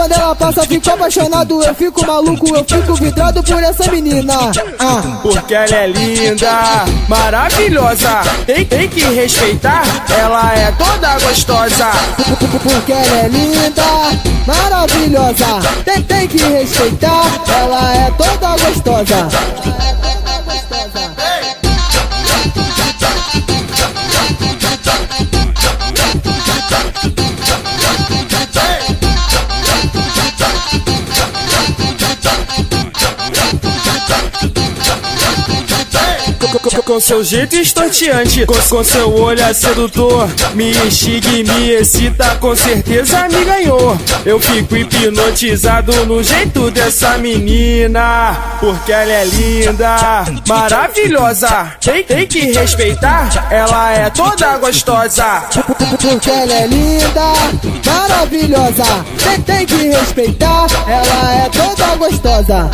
Quando ela passa, eu fico apaixonado, eu fico maluco, eu fico vidrado por essa menina. Porque ela é linda, maravilhosa, tem que respeitar, ela é toda gostosa. Porque ela é linda, maravilhosa, tem que respeitar, ela é toda gostosa. Com seu jeito estonteante, com seu olhar sedutor, me instiga e me excita, com certeza me ganhou. Eu fico hipnotizado no jeito dessa menina, porque ela é linda, maravilhosa, tem que respeitar, ela é toda gostosa. Porque ela é linda, maravilhosa, tem que respeitar, ela é toda gostosa.